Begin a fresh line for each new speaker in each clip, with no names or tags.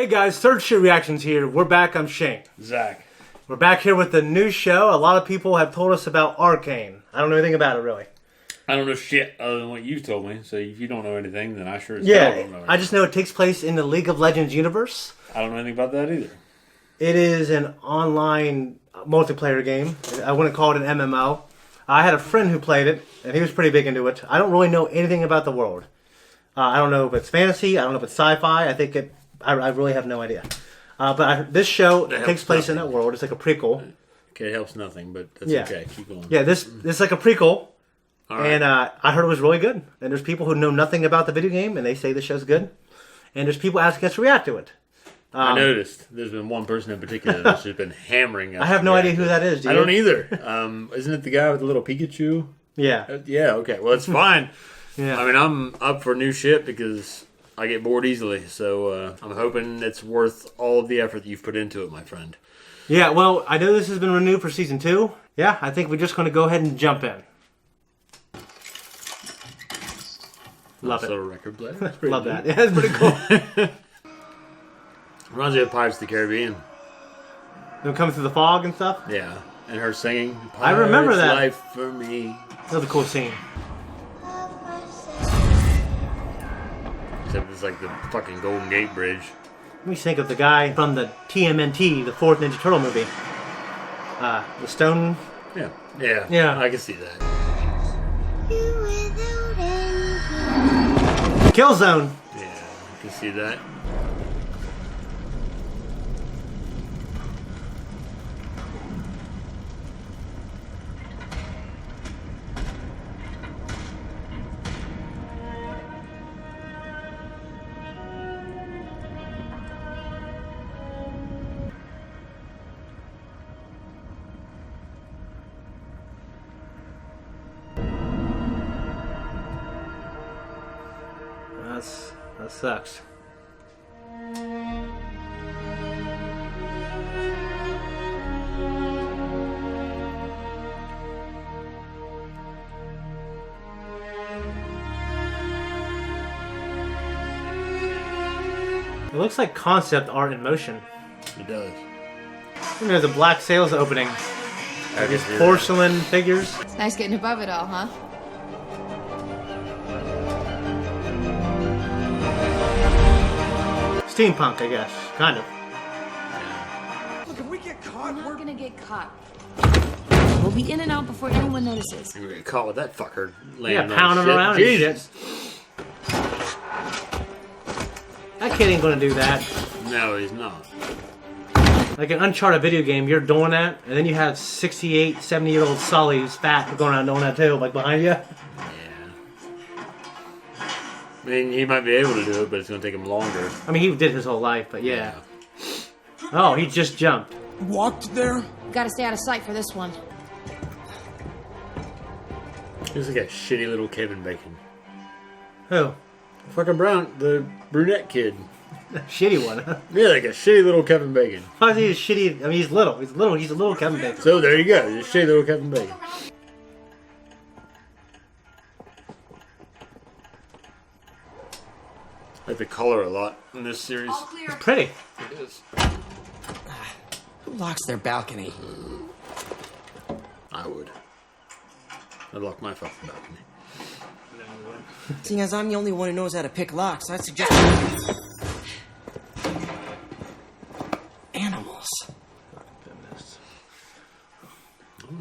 Hey guys, Third Shift Reactions here. We're back. I'm Shane.
Zach.
We're back here with the new show. A lot of people have told us about Arcane. I don't know anything about it, really.
I don't know shit other than what you've told me. So if you don't know anything, then I sure as hell don't know anything.
I just know it takes place in the League of Legends universe.
I don't know anything about that either.
It is an online multiplayer game. I wouldn't call it an MMO. I had a friend who played it, and he was pretty big into it. I don't really know anything about the world. I don't know if it's fantasy. I don't know if it's sci-fi. I really have no idea. This show takes place in that world. It's like a prequel.
Okay, it helps nothing, but that's okay. Keep going.
Yeah, this is like a prequel.
All right.
And I heard it was really good. And there's people who know nothing about the video game, and they say the show's good. And there's people asking us to react to it.
I noticed. There's been one person in particular that's just been hammering us.
I have no idea who that is, do you?
I don't either. Isn't it the guy with the little Pikachu?
Yeah.
Yeah, okay. Well, it's fine.
Yeah.
I mean, I'm up for new shit because I get bored easily. So I'm hoping it's worth all of the effort that you've put into it, my friend.
Yeah, well, I know this has been renewed for Season 2. Yeah, I think we're just going to go ahead and jump in. Love
also
it.
A record player.
Love that. Yeah, it's pretty cool.
Reminds me of Pirates of the Caribbean.
Them coming through the fog and stuff?
Yeah, and her singing.
I remember that.
Life for me.
That was a cool scene.
Except it's like the fucking Golden Gate Bridge.
Let me think of the guy from the TMNT, the fourth Ninja Turtle movie. The Stone.
Yeah, I can see that.
Killzone.
Yeah, I can see that.
That sucks. It looks like concept art in motion.
It does.
And there's a black sales opening. Like these porcelain figures.
It's nice getting above it all, huh?
Steampunk, I guess. Kind of.
Look, if we get caught,
We're not gonna get caught. We'll be in and out before anyone notices.
We're gonna get caught with that fucker laying
Yeah,
on
pounding
shit.
around
Jesus.
and shit. That kid ain't gonna do that.
No, he's not.
Like an Uncharted video game, you're doing that, and then you have 68, 70-year-old Sully who's fat going around doing that too, like behind you.
Yeah. I mean, he might be able to do it, but it's going to take him longer.
I mean, he did his whole life, but yeah. Oh, he just jumped.
walked there.
Gotta stay out of sight for this one.
He's like a shitty little Kevin Bacon.
Who?
Fucking the brunette kid.
Shitty one, huh?
Yeah, like a shitty little Kevin Bacon.
Why is he shitty? I mean, he's little. He's a little Kevin Bacon.
So there you go. He's a shitty little Kevin Bacon. I like the color a lot in this series.
All clear.
It's pretty.
It is.
Who locks their balcony?
I would. I'd lock my fucking balcony.
Seeing as I'm the only one who knows how to pick locks, I'd suggest animals.
Goodness.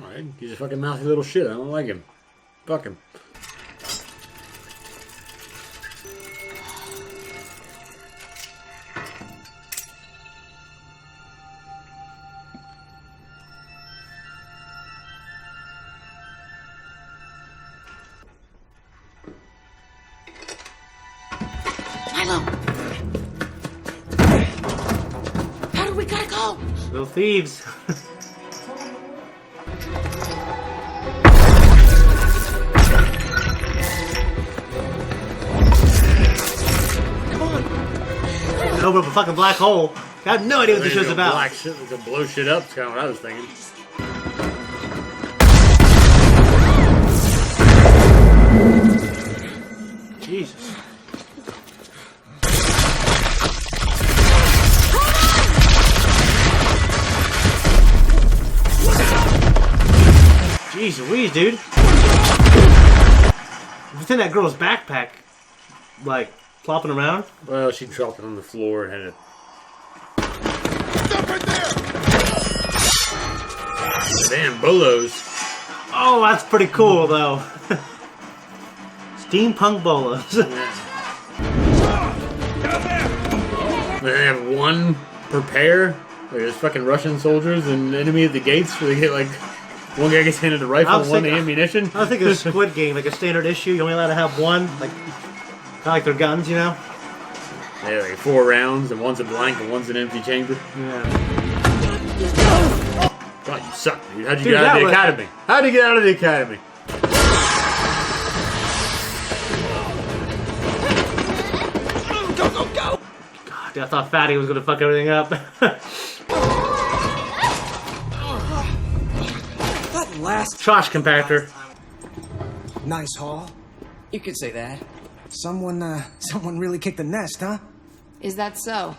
Alright, he's a fucking mouthy little shit. I don't like him. Fuck him.
Milo! How do we gotta go?
Little thieves.
Come on!
Open up a fucking black hole. I have no idea what this show's about.
Black shit to blow shit up. That's kind of what I was thinking.
Jesus. Jeez, dude. Within that girl's backpack, like, flopping around.
Well, she dropped it on the floor and had it.
Stop right there!
Damn, bolos.
Oh, that's pretty cool, though. Steampunk bolos.
They have one per pair. Like, there's fucking Russian soldiers and enemy at the gates where they get like one guy gets handed a rifle and one ammunition.
I was thinking of Squid Game, like a standard issue. You're only allowed to have one, like kind of like their guns, you know?
Yeah, like 4 rounds and one's a blank and one's an empty chamber.
Yeah.
God, you suck, dude. How'd you get out of the academy? How'd you get out of the academy?
God, I thought Fatty was gonna fuck everything up.
That last
Trash compactor.
nice haul. You could say that. Someone really kicked the nest, huh?
Is that so?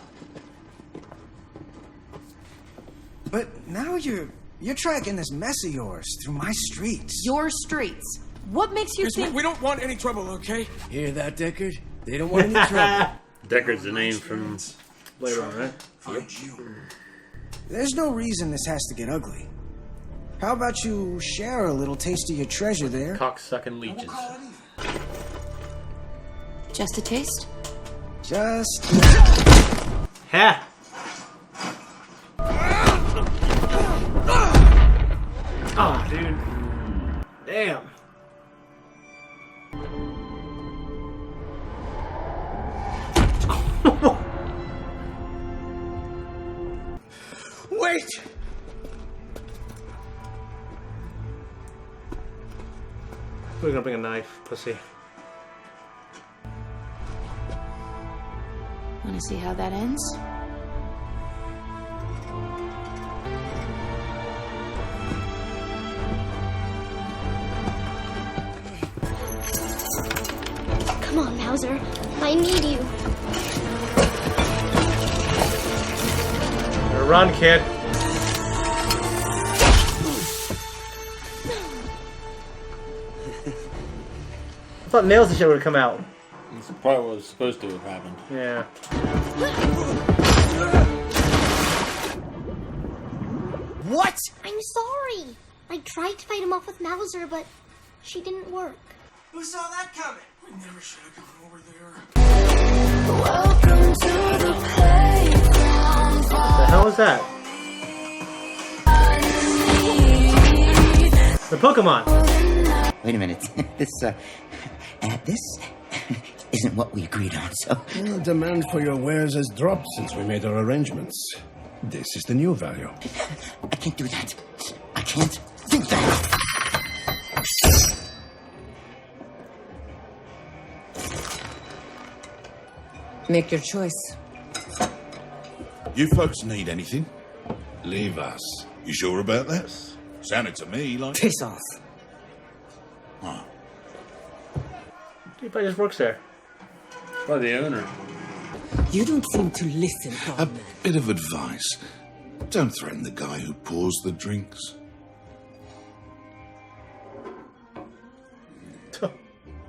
But now you're tracking this mess of yours through my streets.
Your streets. What makes you think...
We don't want any trouble, okay?
Hear that, Deckard? They don't want any trouble.
Deckard's the name from
Later on, right?
There's no reason this has to get ugly. How about you share a little taste of your treasure there?
cocksucking leeches.
Just a taste?
Just...
Ha! Oh, dude. Damn.
Wait!
We're gonna bring a knife, pussy.
Want to see how that ends?
Come on, Mauser. I need you.
Run, kid. I thought nails and shit would have come out.
That's probably what was supposed to have happened.
Yeah.
What?
I'm sorry. I tried to fight him off with Mauser, but she didn't work.
Who saw that coming? We never should have gone over there.
Welcome to the playground.
What the hell is that? The Pokemon.
Wait a minute. This isn't what we agreed on, so...
Well, demand for your wares has dropped since we made our arrangements. This is the new value.
I can't do that. I can't do that.
Make your choice.
You folks need anything?
Leave us.
You sure about that? Sounded to me like...
Piss off.
Huh.
He probably just works there.
Probably the owner.
You don't seem to listen,
A
Dogman.
bit of advice. Don't threaten the guy who pours the drinks.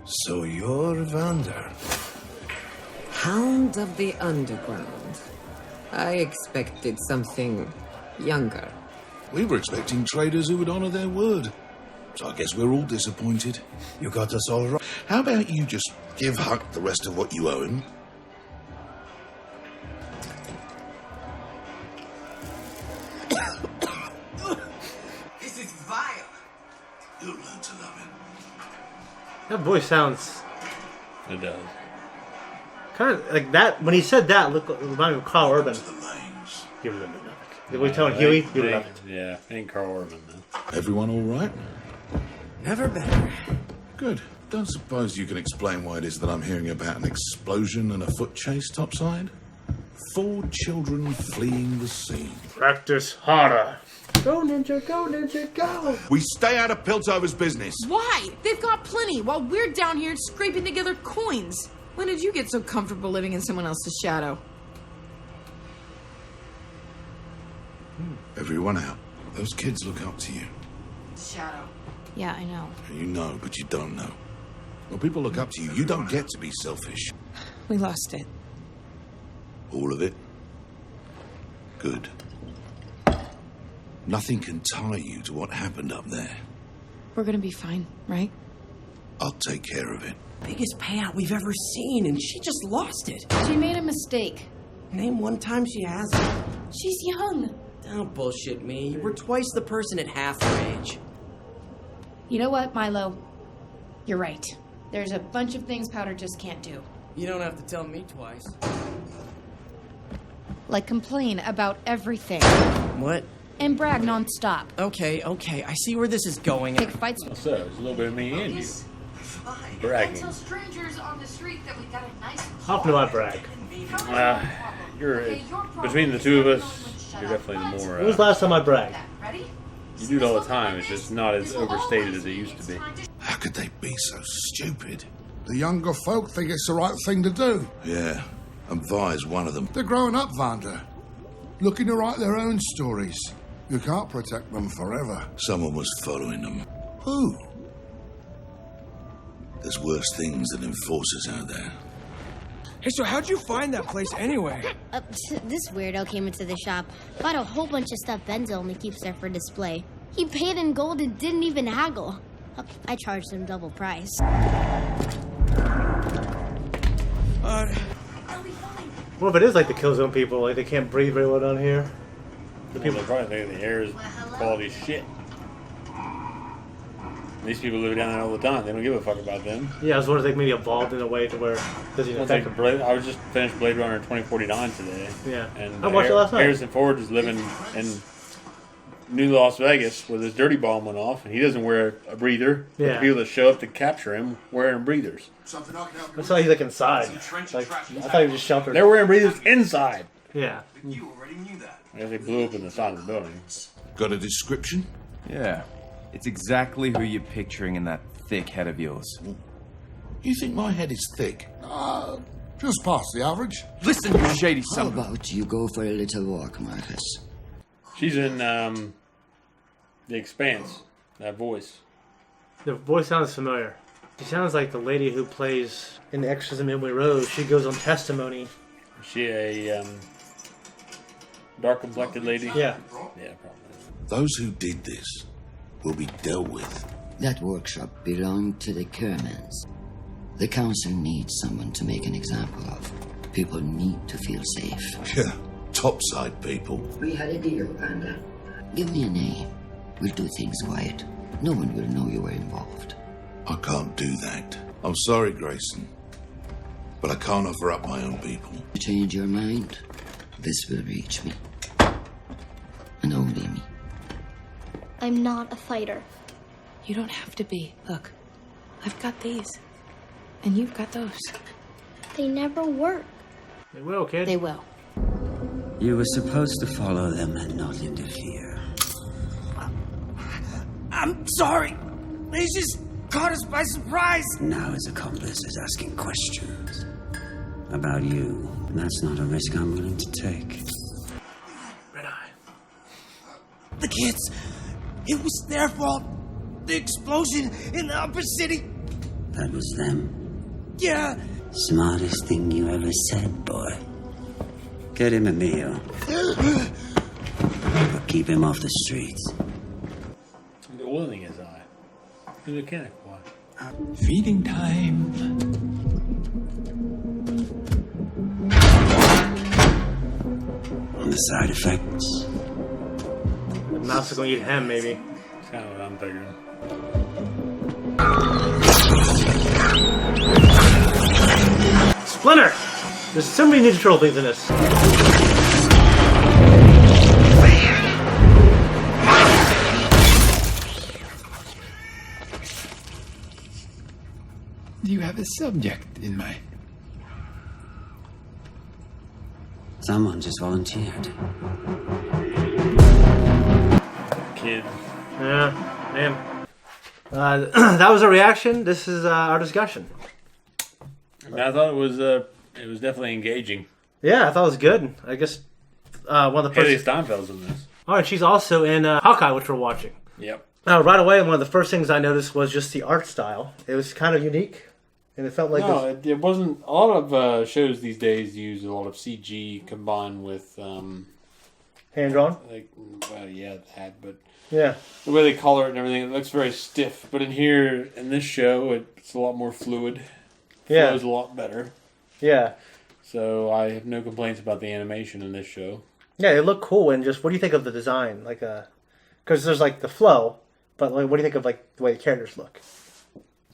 So you're Vander.
Hound of the Underground. I expected something younger.
We were expecting traders who would honor their word. So I guess we're all disappointed.
You got us all right.
How about you just give Huck the rest of what you owe him?
This is vile.
You'll learn to love him.
That voice sounds
It does.
kind of like that. When he said that, look, it reminded me of Carl Urban.
To the lanes.
You would have done it. Were you telling Huey? You would have it.
Yeah, ain't Carl Urban though.
Everyone all right?
Never better.
Good. Don't suppose you can explain why it is that I'm hearing about an explosion and a foot chase topside? 4 children fleeing the scene.
Practice harder. Go, Ninja, go, Ninja, go.
We stay out of Piltover's business.
Why? They've got plenty while we're down here scraping together coins. When did you get so comfortable living in someone else's shadow?
Everyone out. Those kids look up to you.
Shadow. Yeah, I know.
You know, but you don't know. When people look up to you, you don't get to be selfish.
We lost it.
All of it? Good. Nothing can tie you to what happened up there.
We're gonna be fine, right?
I'll take care of it.
Biggest payout we've ever seen, and she just lost it.
She made a mistake.
Name one time she hasn't.
She's young.
Don't bullshit me. We're twice the person at half her age.
You know what, Milo? You're right. There's a bunch of things Powder just can't do.
You don't have to tell me twice.
Like complain about everything.
What?
And brag nonstop.
Okay, I see where this is going.
Pick fights.
So, there's a little bit of me and you.
Fine.
Bragging.
Tell strangers on the street that we got a nice.
How often do I brag?
You're between the two of us. You're definitely the more.
When was the last time I bragged?
Ready?
You do it all the time. It's just not as overstated as it used to be.
How could they be so stupid?
The younger folk think it's the right thing to do.
Yeah, and Vi's one of them.
They're growing up, Vander. Looking to write their own stories. You can't protect them forever.
Someone was following them.
Who?
There's worse things than enforcers out there.
Hey, so how'd you find that place anyway?
This weirdo came into the shop, bought a whole bunch of stuff Benzo only keeps there for display. He paid in gold and didn't even haggle. I charged him double price.
Well, if it is like the Killzone people, like they can't breathe very well down here.
The people are probably thinking the air is quality shit. These people live down there all the time. They don't give a fuck about them.
Yeah, I was wondering if they maybe evolved in a way to where because you know.
I was just finished Blade Runner 2049 today.
Yeah,
and
I watched it last night.
Harrison Ford is living in New Las Vegas where this dirty bomb went off, and he doesn't wear a breather. But
Yeah.
the people that show up to capture him wearing breathers.
That's why he's like inside. Like, I thought he was just sheltered.
They're wearing breathers inside.
Yeah.
You already knew that.
I guess they blew up in the side of the building.
Got a description?
Yeah. It's exactly who you're picturing in that thick head of yours.
You think my head is thick?
Just past the average.
Listen, you shady
How
son.
about you go for a little walk, Marcus?
She's in The Expanse. That voice.
The voice sounds familiar. She sounds like the lady who plays in The Exorcism of Emily Rose. She goes on testimony.
Is she a dark complected lady?
Yeah.
Yeah, probably.
Those who did this will be dealt with.
That workshop belonged to the Kermans. The council needs someone to make an example of. People need to feel safe.
Yeah, topside people.
We had a deal, Vander. Give me a name. We'll do things quiet. No one will know you were involved.
I can't do that. I'm sorry, Grayson. But I can't offer up my own people.
To change your mind, this will reach me. And only me.
I'm not a fighter.
You don't have to be. Look, I've got these. And you've got those.
They never work.
They will, kid.
They will.
You were supposed to follow them and not interfere.
I'm sorry. They just caught us by surprise.
Now his accomplice is asking questions about you. That's not a risk I'm willing to take.
Red Eye.
The kids. It was their fault. The explosion in the upper city.
That was them.
Yeah.
Smartest thing you ever said, boy. Get him a meal. But keep him off the streets.
The oil in his eye. The mechanic one.
Feeding time. On the side effects.
The mouse is going to eat him, maybe.
That's kind of what I'm figuring.
Splinter! There's so many Ninja Turtle things in this.
You have a subject in mind.
Someone just volunteered.
Kid.
Yeah, man. That was a reaction. This is our discussion.
I mean, I thought it was definitely engaging.
Yeah, I thought it was good. I guess one of the
Haley
first.
Steinfeld's in this.
Oh, and she's also in Hawkeye, which we're watching.
Yep.
Right away, one of the first things I noticed was just the art style. It was kind of unique, and it felt like
it wasn't. A lot of shows these days use a lot of CG combined with
hand drawn.
Like, well, yeah, that, but
yeah,
the way they color it and everything, it looks very stiff. But in here, in this show, it's a lot more fluid.
Yeah,
flows a lot better.
Yeah.
So I have no complaints about the animation in this show.
Yeah, it looked cool. And just what do you think of the design? Like, because there's like the flow, but like, what do you think of like the way the characters look?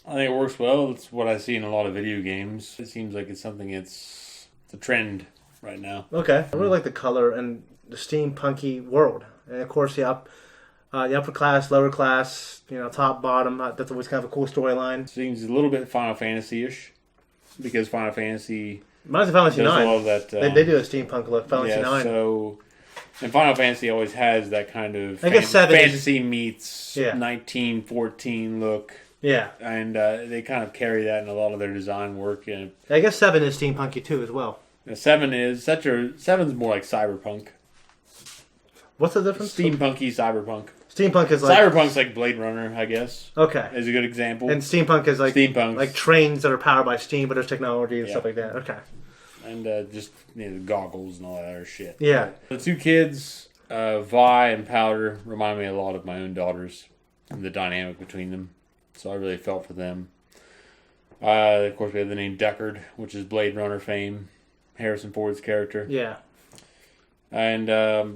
I think it works well. It's what I see in a lot of video games. It seems like it's something it's a trend right now.
Okay, I really like the color and the steampunky world, and of course the upper class, lower class, top, bottom. That's always kind of a cool storyline.
Seems a little bit Final Fantasy-ish, because Final Fantasy.
Reminds me of Final Fantasy 9.
All that,
they do a steampunk look. Final Fantasy 9.
So, and Final Fantasy always has that kind of
I guess 7
fantasy meets 1914 look.
Yeah,
and they kind of carry that in a lot of their design work. And
I guess 7 is steampunky too as well.
7's more like cyberpunk.
What's the difference?
Steampunky cyberpunk.
Steampunk is like
cyberpunk's like Blade Runner, I guess.
Okay,
is a good example.
And steampunk is like like trains that are powered by steam, but there's technology and stuff like that. Okay,
and just the goggles and all that other shit.
Yeah,
the two kids, Vi and Powder, remind me a lot of my own daughters and the dynamic between them. So I really felt for them. Of course, we have the name Deckard, which is Blade Runner fame, Harrison Ford's character.
Yeah.
And I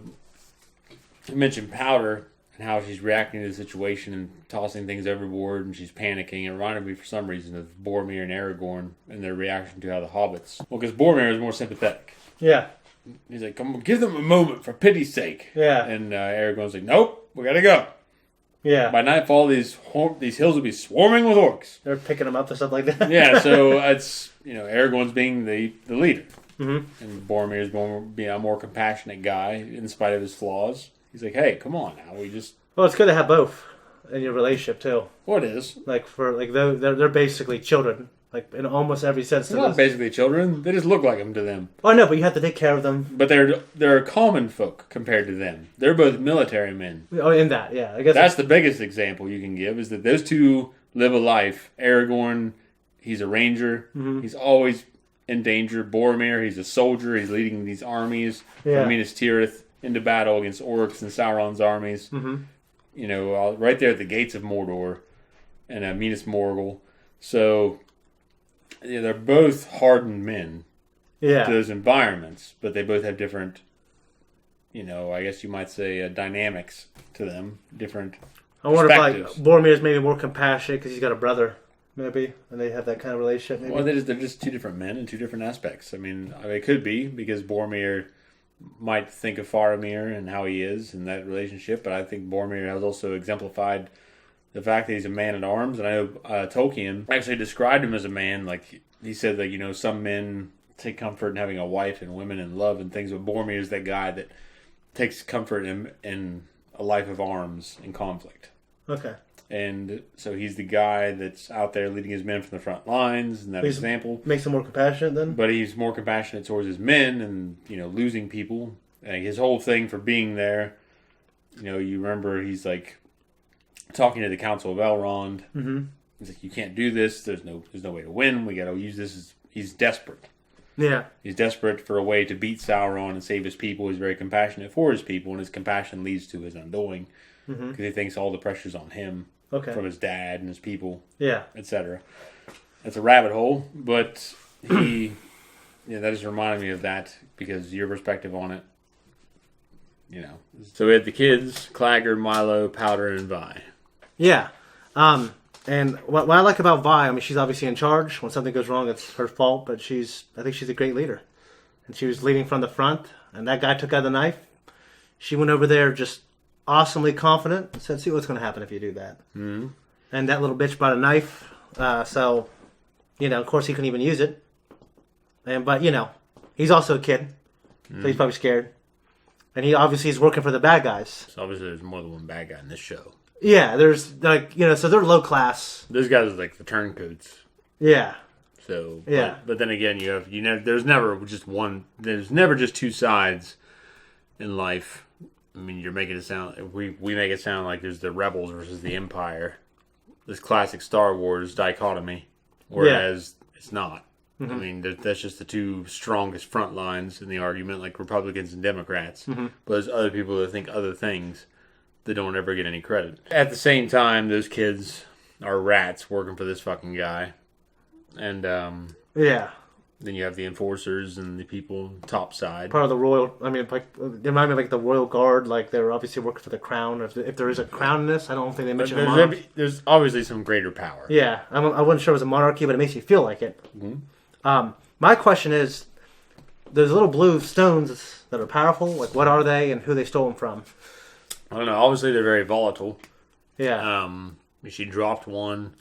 mentioned Powder and how she's reacting to the situation and tossing things overboard, and she's panicking. It reminded me, for some reason, of Boromir and Aragorn and their reaction to how the hobbits. Well, because Boromir is more sympathetic.
Yeah.
He's like, "Come on, give them a moment, for pity's sake."
Yeah.
And Aragorn's like, "Nope, we gotta go."
Yeah.
By nightfall, these hills will be swarming with orcs.
They're picking them up and stuff like that.
Yeah, so it's Aragorn's being the leader,
mm-hmm.
and Boromir's being a more compassionate guy in spite of his flaws. He's like, "Hey, come on now, we just."
Well, it's good to have both in your relationship too.
What is
they're basically children, like in almost every sense.
They're not basically children. They just look like them to them.
Oh, I know, but you have to take care of them.
But they're common folk compared to them. They're both military men.
Oh, in that, yeah, I guess
that's the biggest example you can give is that those two live a life. Aragorn, he's a ranger.
Mm-hmm.
He's always in danger. Boromir, he's a soldier. He's leading these armies from Minas Tirith into battle against orcs and Sauron's armies.
Mm-hmm.
Right there at the gates of Mordor and Minas Morgul. So they're both hardened men to those environments, but they both have different, I guess you might say, dynamics to them. Different
I wonder if like Boromir's maybe more compassionate because he's got a brother, maybe, and they have that kind of relationship. Maybe.
Well, they're just two different men in two different aspects. I mean, it could be because Boromir might think of Faramir and how he is in that relationship, but I think Boromir has also exemplified the fact that he's a man at arms. And I know Tolkien actually described him as a man. Like he said that some men take comfort in having a wife and women in love and things, but Boromir is that guy that takes comfort in a life of arms and conflict.
Okay.
And so he's the guy that's out there leading his men from the front lines, and that example
makes him more compassionate. Then,
but he's more compassionate towards his men, and losing people. His whole thing for being there. You remember he's like talking to the Council of Elrond.
Mm-hmm.
He's like, "You can't do this. There's no way to win. We got to use this." He's desperate.
Yeah,
he's desperate for a way to beat Sauron and save his people. He's very compassionate for his people, and his compassion leads to his undoing because he thinks all the pressure's on him.
Okay.
From his dad and his people,
etc.
That's a rabbit hole, but that just reminded me of that because your perspective on it, So we had the kids, Claggor, Milo, Powder, and Vi.
Yeah, and what I like about Vi, I mean, she's obviously in charge. When something goes wrong, it's her fault, but I think she's a great leader, and she was leading from the front. And that guy took out the knife. She went over there just awesomely confident and said, "See what's going to happen if you do that."
Mm-hmm.
And that little bitch brought a knife, so of course he couldn't even use it. But he's also a kid, so he's probably scared. And he obviously is working for the bad guys.
So obviously there's more than one bad guy in this show.
Yeah, there's so they're low class.
Those guys are like the turncoats.
Yeah.
So but then again, there's never just one. There's never just two sides in life. I mean, you're making it sound. We make it sound like there's the rebels versus the Empire, this classic Star Wars dichotomy, whereas it's not. I mean, that's just the two strongest front lines in the argument, like Republicans and Democrats. But there's other people that think other things that don't ever get any credit. At the same time, those kids are rats working for this fucking guy, and then you have the enforcers and the people top side.
Part of the royal. I mean, like they remind me of like the royal guard. Like they're obviously working for the crown. If there is a crown in this, I don't think they mention a monarchy.
There's obviously some greater power.
Yeah, I wasn't sure it was a monarchy, but it makes you feel like it. My question is, those little blue stones that are powerful. Like, what are they, and who they stole them from?
I don't know. Obviously, they're very volatile.
Yeah.
She dropped one,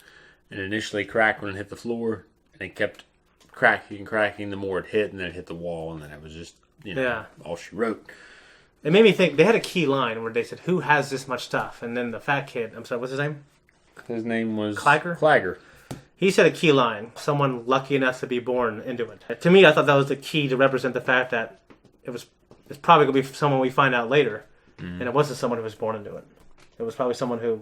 and it initially cracked when it hit the floor, and it kept cracking the more it hit, and then it hit the wall, and then it was just, all she wrote.
It made me think, they had a key line where they said, who has this much stuff? And then the fat kid, I'm sorry, what's his name?
His name was...
Clagger. He said a key line, someone lucky enough to be born into it. To me, I thought that was the key to represent the fact that it's probably going to be someone we find out later, and it wasn't someone who was born into it. It was probably someone who,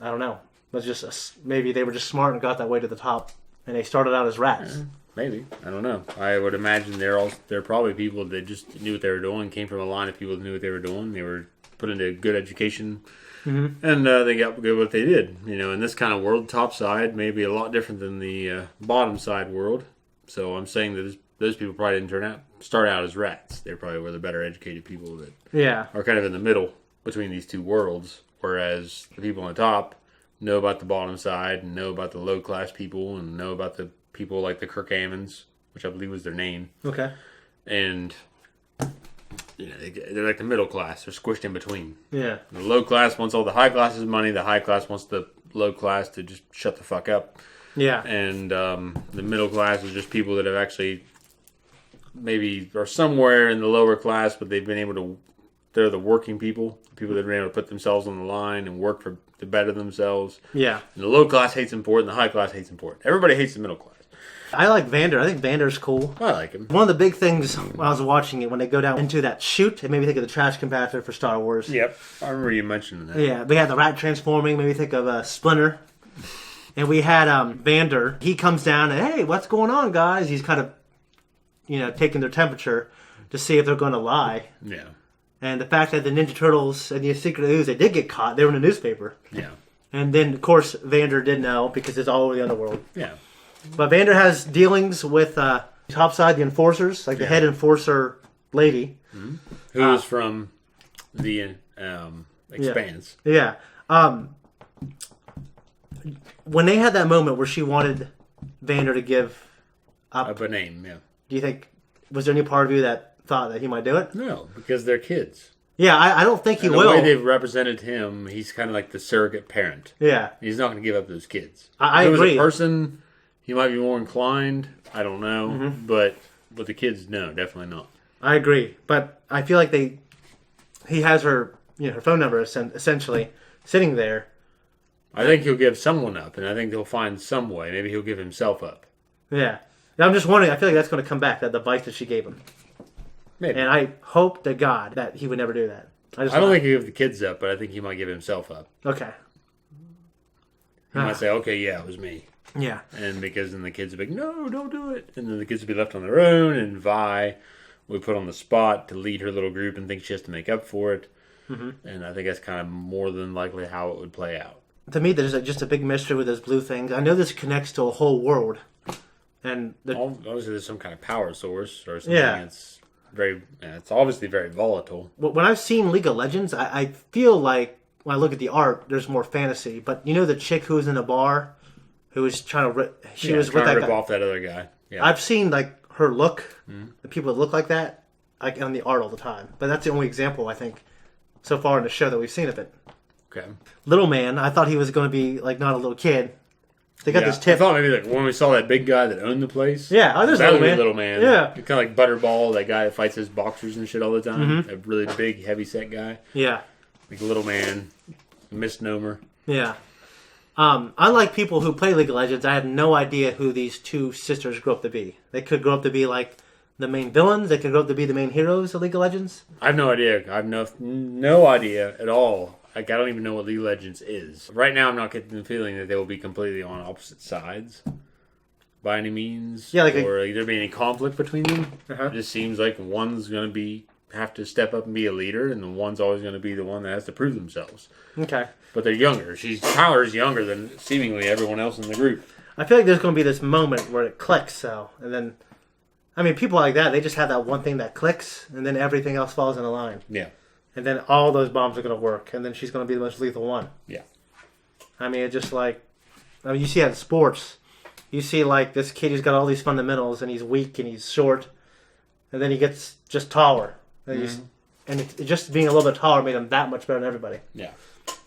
I don't know, was just maybe they were just smart and got that way to the top, and they started out as rats.
Maybe. I don't know. I would imagine they're probably people that just knew what they were doing, came from a line of people that knew what they were doing. They were put into good education, and they got good at what they did. In this kind of world, top side may be a lot different than the bottom side world. So I'm saying that those people probably didn't start out as rats. They probably were the better educated people that are kind of in the middle between these two worlds, whereas the people on the top know about the bottom side and know about the low class people and know about the people like the Kirkamans, which I believe was their name.
Okay.
And they're like the middle class. They're squished in between.
Yeah.
The low class wants all the high class's money. The high class wants the low class to just shut the fuck up.
Yeah.
And the middle class is just people that have actually maybe are somewhere in the lower class, but they've been able to. They're the working people that have been able to put themselves on the line and work to better themselves.
Yeah.
And the low class hates important. The high class hates important. Everybody hates the middle class.
I like Vander. I think Vander's cool.
I like him.
One of the big things when I was watching it, when they go down into that chute, it made me think of the trash compactor for Star Wars.
Yep. I remember you mentioning that.
Yeah. We had the rat transforming, made me think of Splinter. And we had Vander. He comes down and, hey, what's going on, guys? He's kind of, taking their temperature to see if they're going to lie.
Yeah.
And the fact that the Ninja Turtles and the Secret Ooze, they did get caught. They were in the newspaper.
Yeah.
And then, of course, Vander did know because it's all over the underworld.
Yeah.
But Vander has dealings with topside, the enforcers, like the head enforcer lady.
Mm-hmm. Who is from the Expanse.
Yeah. When they had that moment where she wanted Vander to give up
a name, yeah.
Do you think, was there any part of you that thought that he might do it?
No, because they're kids.
Yeah, I don't think he will.
The way they've represented him, he's kind of like the surrogate parent.
Yeah.
He's not going to give up those kids.
I
agree. If it was a person, he might be more inclined. I don't know. Mm-hmm. But the kids, no, definitely not.
I agree. But I feel like he has her, her phone number essentially sitting there.
I think he'll give someone up, and I think he'll find some way. Maybe he'll give himself up.
Yeah. Now, I'm just wondering, I feel like that's going to come back, that advice that she gave him.
Maybe.
And I hope to God that he would never do that.
I don't think he'll give the kids up, but I think he might give himself up.
Okay.
He might say, okay, yeah, it was me.
Yeah.
And because then the kids will be like, no, don't do it. And then the kids will be left on their own, and Vi will be put on the spot to lead her little group and think she has to make up for it. Mm-hmm. And I think that's kind of more than likely how it would play out.
To me, there's just a big mystery with those blue things. I know this connects to a whole world. And
obviously there's some kind of power source or something. Yeah. It's obviously very volatile.
When I've seen League of Legends, I feel like when I look at the art, there's more fantasy. But the chick who was in a bar, who was trying to
rip off that other guy. Yeah.
I've seen her look, the people that look like that, on the art all the time. But that's the only example I think so far in the show that we've seen of it.
Okay.
Little man, I thought he was going to be not a little kid. They got this tip.
I thought maybe when we saw that big guy that owned the place.
Yeah, there's
Little Man.
Yeah.
Kind of like Butterball, that guy that fights his boxers and shit all the time. Mm-hmm. A really big, heavy set guy.
Yeah.
Like Little Man, misnomer.
Yeah. Unlike people who play League of Legends, I have no idea who these two sisters grew up to be. They could grow up to be like the main villains that could grow up to be the main heroes of League of Legends?
I have no idea. I have no idea at all. Like, I don't even know what League of Legends is. Right now, I'm not getting the feeling that they will be completely on opposite sides by any means.
Yeah,
or there be any conflict between them. It just seems like one's going to have to step up and be a leader, and the one's always going to be the one that has to prove themselves.
Okay.
But they're younger. Tyler's younger than seemingly everyone else in the group.
I feel like there's going to be this moment where it clicks, though. And then, I mean, people like that, they just have that one thing that clicks, and then everything else falls into line.
Yeah.
And then all those bombs are going to work, and then she's going to be the most lethal one.
Yeah.
I mean, it's just like, I mean, you see that in sports. You see, like, this kid who's got all these fundamentals, and he's weak, and he's short, and then he gets just taller. And, just being a little bit taller made him that much better than everybody.
Yeah.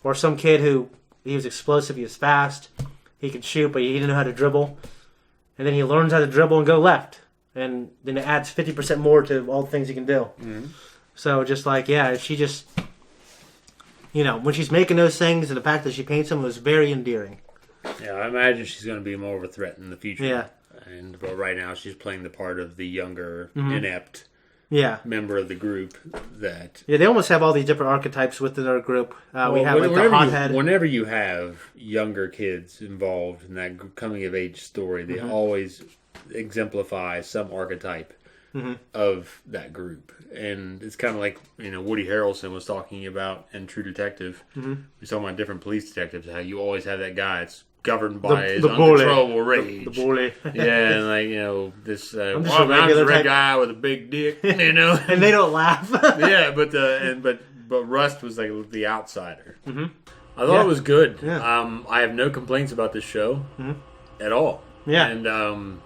Or some kid who, he was explosive, he was fast, he could shoot, but he didn't know how to dribble. And then he learns how to dribble and go left. And then it adds 50% more to all the things he can do.
Mm-hmm.
So just like, yeah, she just, you know, when she's making those things and the fact that she paints them was very endearing.
Yeah, I imagine she's going to be more of a threat in the future.
Yeah.
But right now she's playing the part of the younger, inept member of the group. Yeah,
they almost have all these different archetypes within our group. We have like the hothead.
Whenever you have younger kids involved in that coming of age story, they always exemplify some archetype of that group. And it's kind of like, you know, Woody Harrelson was talking about in True Detective. He's talking about different police detectives, how you always have that guy that's governed by his uncontrollable rage.
The bully.
Yeah, and like, you know, this
I'm just a
red guy with a big dick, you know.
And they don't laugh.
Yeah, but Rust was like the outsider. I thought it was good.
Yeah.
I have no complaints about this show at all.
Yeah.
And,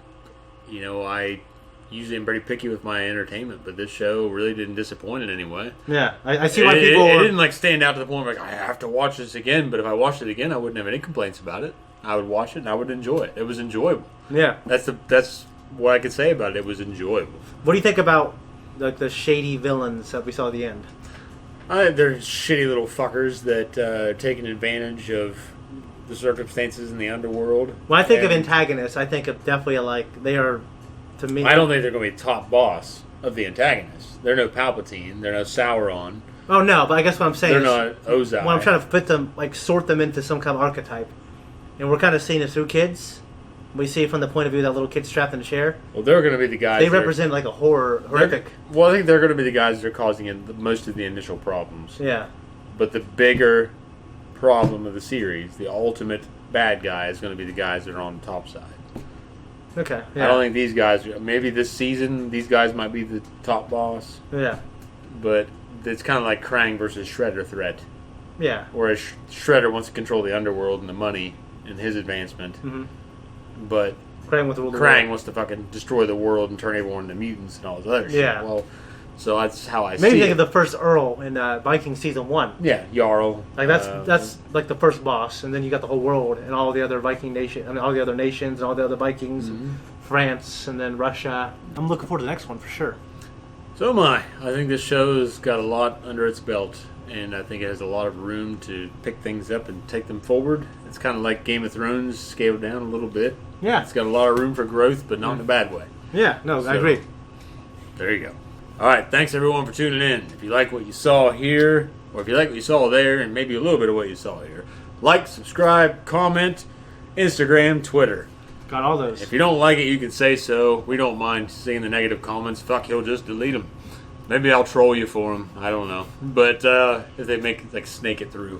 you know, I usually am pretty picky with my entertainment, but this show really didn't disappoint in any way.
Yeah, I see why people...
It didn't like stand out to the point where like, I have to watch this again, but if I watched it again, I wouldn't have any complaints about it. I would watch it and I would enjoy it. It was enjoyable.
Yeah.
That's what I could say about it. It was enjoyable.
What do you think about the shady villains that we saw at the end?
They're shitty little fuckers that are taking advantage of the circumstances in the underworld.
When I think of antagonists, I think of definitely like they are, to me...
I don't think they're going to be top boss of the antagonists. They're no Palpatine. They're no Sauron.
Oh, no, but I guess what I'm saying
they're
is...
not Ozai.
When I'm trying to put them, like, sort them into some kind of archetype. And we're kind of seeing it through kids. We see it from the point of view of that little kid strapped in a chair.
Well, they're going to be the guys...
They represent, like, a horrific...
Well, I think they're going to be the guys that are causing most of the initial problems.
Yeah.
But the bigger problem of the series, the ultimate bad guy, is going to be the guys that are on the top side.
Okay, yeah.
I don't think these guys... Maybe this season, these guys might be the top boss.
Yeah.
But it's kind of like Krang versus Shredder threat.
Yeah.
Whereas Shredder wants to control the underworld and the money and his advancement. But Krang wants to fucking destroy the world and turn everyone into mutants and all this other shit.
Yeah.
Well, so that's how I see it.
Maybe think of the first Earl in Viking Season 1.
Yeah, Jarl.
Like that's like the first boss, and then you got the whole world and all the other Viking nation, I mean all the other nations and all the other Vikings, and France, and then Russia. I'm looking forward to the next one for sure.
So am I. I think this show has got a lot under its belt, and I think it has a lot of room to pick things up and take them forward. It's kind of like Game of Thrones scaled down a little bit.
Yeah.
It's got a lot of room for growth, but not in a bad way.
Yeah, no, I agree.
There you go. All right, thanks everyone for tuning in. If you like what you saw here, or if you like what you saw there, and maybe a little bit of what you saw here, like, subscribe, comment, Instagram, Twitter.
Got all those.
If you don't like it, you can say so. We don't mind seeing the negative comments. Fuck, he'll just delete them. Maybe I'll troll you for them. I don't know. But if they make like snake it through.